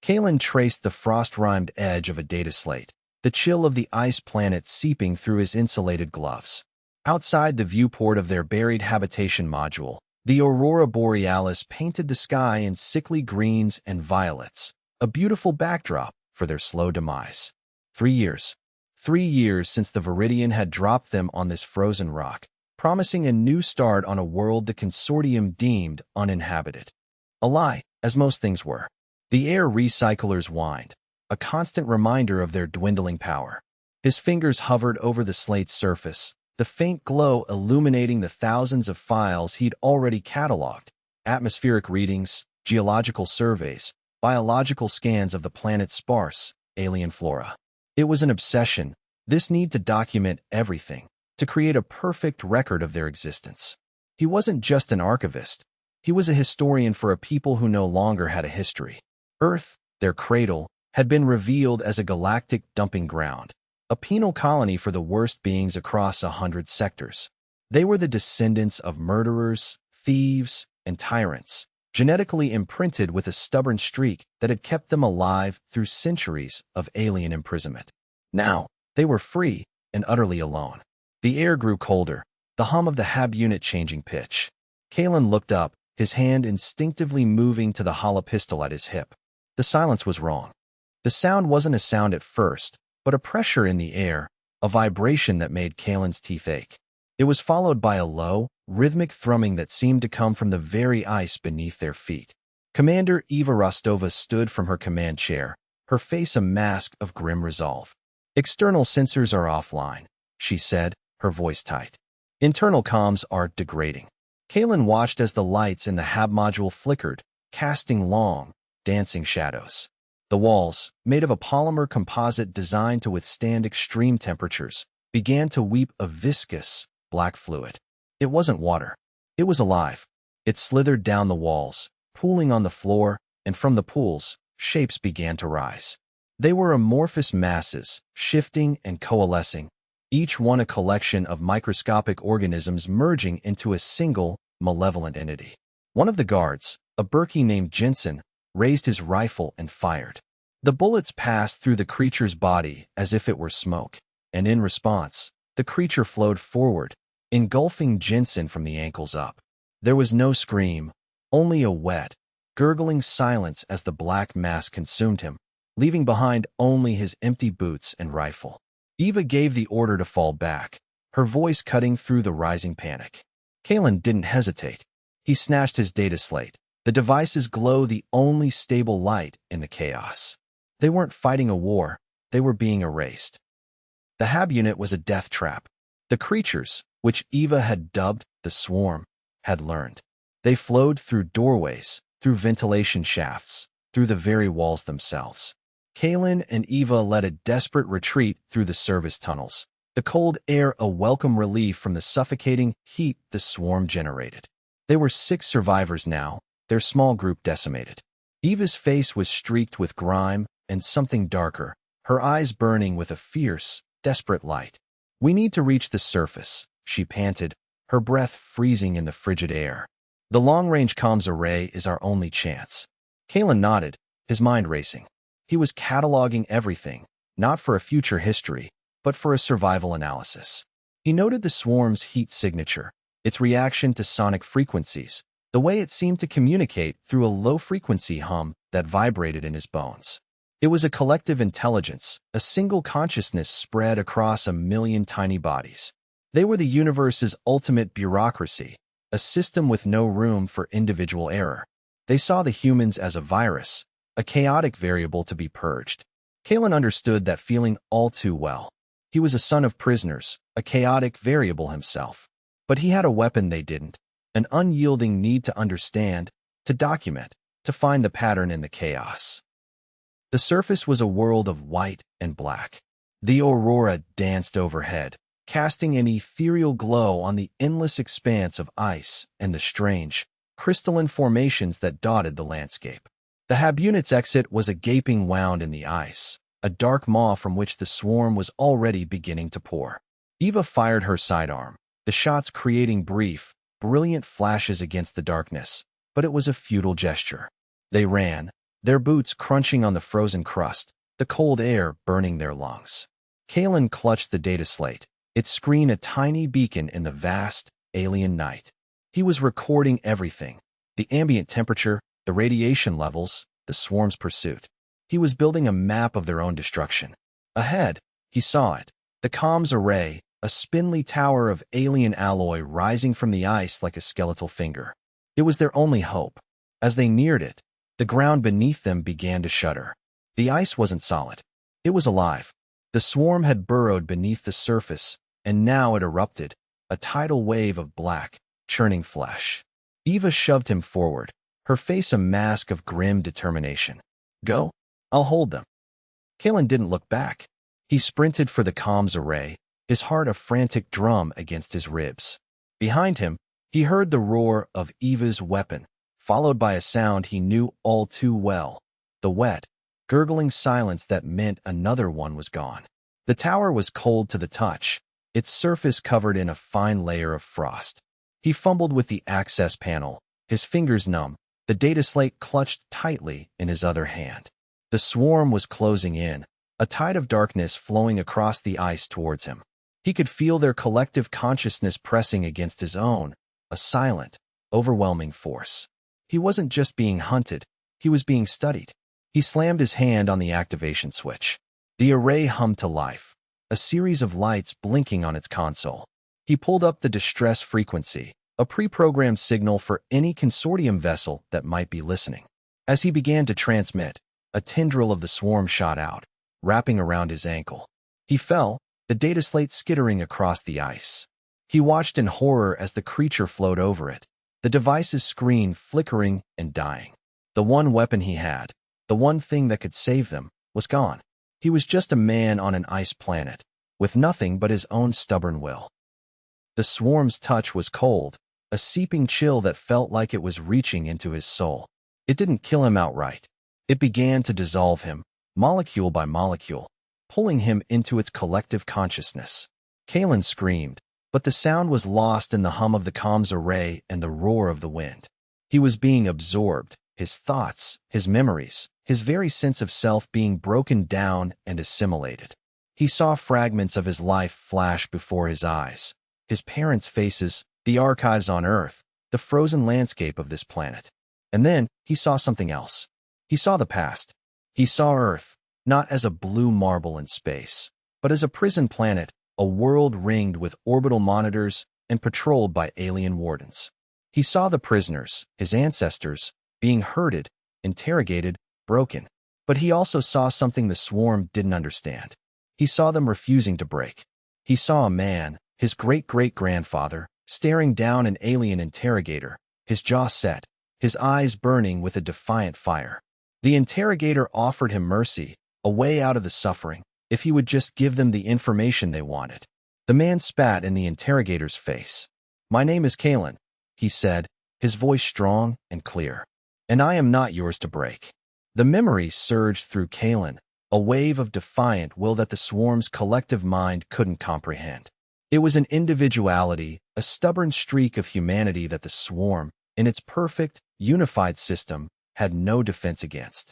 Kalen traced the frost-rimed edge of a data slate, the chill of the ice planet seeping through his insulated gloves. Outside the viewport of their buried habitation module, the aurora borealis painted the sky in sickly greens and violets, a beautiful backdrop for their slow demise. 3 years. 3 years since the Viridian had dropped them on this frozen rock, promising a new start on a world the consortium deemed uninhabited. A lie, as most things were. The air recyclers whined, a constant reminder of their dwindling power. His fingers hovered over the slate's surface, the faint glow illuminating the thousands of files he'd already cataloged: atmospheric readings, geological surveys, biological scans of the planet's sparse, alien flora. It was an obsession, this need to document everything, to create a perfect record of their existence. He wasn't just an archivist. He was a historian for a people who no longer had a history. Earth, their cradle, had been revealed as a galactic dumping ground, a penal colony for the worst beings across 100 sectors. They were the descendants of murderers, thieves, and tyrants, genetically imprinted with a stubborn streak that had kept them alive through centuries of alien imprisonment. Now, they were free and utterly alone. The air grew colder, the hum of the hab unit changing pitch. Kalen looked up, his hand instinctively moving to the hollow pistol at his hip. The silence was wrong. The sound wasn't a sound at first, but a pressure in the air, a vibration that made Kalen's teeth ache. It was followed by a low, rhythmic thrumming that seemed to come from the very ice beneath their feet. Commander Eva Rostova stood from her command chair, her face a mask of grim resolve. "External sensors are offline," she said, her voice tight. "Internal comms are degrading." Kalen watched as the lights in the hab module flickered, casting long, dancing shadows. The walls, made of a polymer composite designed to withstand extreme temperatures, began to weep a viscous, black fluid. It wasn't water. It was alive. It slithered down the walls, pooling on the floor, and from the pools, shapes began to rise. They were amorphous masses, shifting and coalescing, each one a collection of microscopic organisms merging into a single, malevolent entity. One of the guards, a Berkey named Jensen, raised his rifle and fired. The bullets passed through the creature's body as if it were smoke, and in response, the creature flowed forward, engulfing Jensen from the ankles up. There was no scream, only a wet, gurgling silence as the black mass consumed him, leaving behind only his empty boots and rifle. Eva gave the order to fall back, her voice cutting through the rising panic. Kalen didn't hesitate. He snatched his data slate, the device's glow the only stable light in the chaos. They weren't fighting a war, they were being erased. The hab unit was a death trap. The creatures, which Eva had dubbed the swarm, had learned. They flowed through doorways, through ventilation shafts, through the very walls themselves. Kalen and Eva led a desperate retreat through the service tunnels, the cold air a welcome relief from the suffocating heat the swarm generated. They were 6 survivors now, their small group decimated. Eva's face was streaked with grime and something darker, her eyes burning with a fierce, desperate light. "We need to reach the surface," she panted, her breath freezing in the frigid air. "The long-range comms array is our only chance." Kalen nodded, his mind racing. He was cataloging everything, not for a future history, but for a survival analysis. He noted the swarm's heat signature, its reaction to sonic frequencies, the way it seemed to communicate through a low-frequency hum that vibrated in his bones. It was a collective intelligence, a single consciousness spread across 1,000,000 tiny bodies. They were the universe's ultimate bureaucracy, a system with no room for individual error. They saw the humans as a virus, a chaotic variable to be purged. Kalen understood that feeling all too well. He was a son of prisoners, a chaotic variable himself. But he had a weapon they didn't, an unyielding need to understand, to document, to find the pattern in the chaos. The surface was a world of white and black. The aurora danced overhead, casting an ethereal glow on the endless expanse of ice and the strange, crystalline formations that dotted the landscape. The hab unit's exit was a gaping wound in the ice, a dark maw from which the swarm was already beginning to pour. Eva fired her sidearm, the shots creating brief, brilliant flashes against the darkness, but it was a futile gesture. They ran, their boots crunching on the frozen crust, the cold air burning their lungs. Kalen clutched the data slate, its screen a tiny beacon in the vast, alien night. He was recording everything: the ambient temperature, the radiation levels, the swarm's pursuit. He was building a map of their own destruction. Ahead, he saw it, the comms array, a spindly tower of alien alloy rising from the ice like a skeletal finger. It was their only hope. As they neared it, the ground beneath them began to shudder. The ice wasn't solid. It was alive. The swarm had burrowed beneath the surface, and now it erupted, a tidal wave of black, churning flesh. Eva shoved him forward, her face a mask of grim determination. Go. I'll hold them. Kalen didn't look back. He sprinted for the comms array, his heart a frantic drum against his ribs. Behind him, he heard the roar of Eva's weapon, followed by a sound he knew all too well: the wet, gurgling silence that meant another one was gone. The tower was cold to the touch, its surface covered in a fine layer of frost. He fumbled with the access panel, his fingers numb, the data slate clutched tightly in his other hand. The swarm was closing in, a tide of darkness flowing across the ice towards him. He could feel their collective consciousness pressing against his own, a silent, overwhelming force. He wasn't just being hunted, he was being studied. He slammed his hand on the activation switch. The array hummed to life, a series of lights blinking on its console. He pulled up the distress frequency, a pre-programmed signal for any consortium vessel that might be listening. As he began to transmit, a tendril of the swarm shot out, wrapping around his ankle. He fell, the data slate skittering across the ice. He watched in horror as the creature flowed over it, the device's screen flickering and dying. The one weapon he had, the one thing that could save them, was gone. He was just a man on an ice planet, with nothing but his own stubborn will. The swarm's touch was cold, a seeping chill that felt like it was reaching into his soul. It didn't kill him outright. It began to dissolve him, molecule by molecule, pulling him into its collective consciousness. Kalen screamed, but the sound was lost in the hum of the comms array and the roar of the wind. He was being absorbed, his thoughts, his memories, his very sense of self being broken down and assimilated. He saw fragments of his life flash before his eyes, his parents' faces, the archives on Earth, the frozen landscape of this planet. And then he saw something else. He saw the past. He saw Earth, not as a blue marble in space, but as a prison planet, a world ringed with orbital monitors and patrolled by alien wardens. He saw the prisoners, his ancestors, being herded, interrogated, broken. But he also saw something the swarm didn't understand. He saw them refusing to break. He saw a man, his great-great-grandfather, staring down an alien interrogator, his jaw set, his eyes burning with a defiant fire. The interrogator offered him mercy, a way out of the suffering, if he would just give them the information they wanted. The man spat in the interrogator's face. "My name is Kalen," he said, his voice strong and clear. "And I am not yours to break." The memory surged through Kalen, a wave of defiant will that the swarm's collective mind couldn't comprehend. It was an individuality, a stubborn streak of humanity that the swarm, in its perfect, unified system, had no defense against.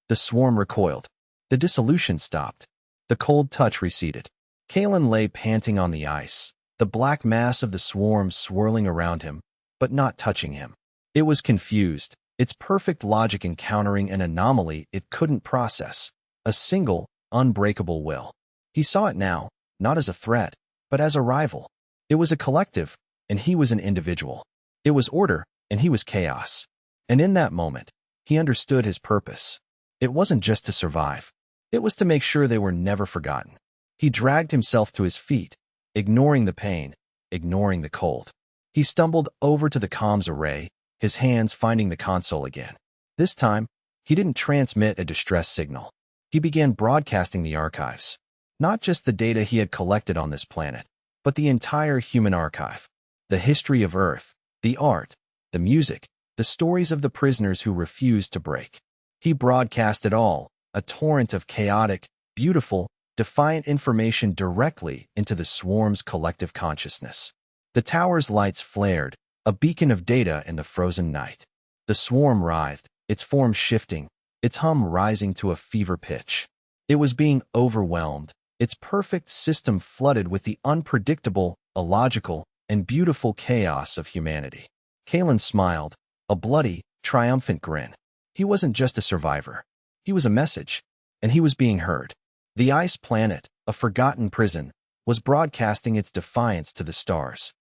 The swarm recoiled. The dissolution stopped. The cold touch receded. Kalen lay panting on the ice, the black mass of the swarm swirling around him, but not touching him. It was confused, its perfect logic encountering an anomaly it couldn't process, a single, unbreakable will. He saw it now, not as a threat, but as a rival. It was a collective, and he was an individual. It was order, and he was chaos. And in that moment, he understood his purpose. It wasn't just to survive. It was to make sure they were never forgotten. He dragged himself to his feet, ignoring the pain, ignoring the cold. He stumbled over to the comms array, his hands finding the console again. This time, he didn't transmit a distress signal. He began broadcasting the archives. Not just the data he had collected on this planet, but the entire human archive. The history of Earth, the art, the music, the stories of the prisoners who refused to break. He broadcast it all, a torrent of chaotic, beautiful, defiant information directly into the swarm's collective consciousness. The tower's lights flared, a beacon of data in the frozen night. The swarm writhed, its form shifting, its hum rising to a fever pitch. It was being overwhelmed, its perfect system flooded with the unpredictable, illogical, and beautiful chaos of humanity. Kalen smiled, a bloody, triumphant grin. He wasn't just a survivor. He was a message, and he was being heard. The ice planet, a forgotten prison, was broadcasting its defiance to the stars.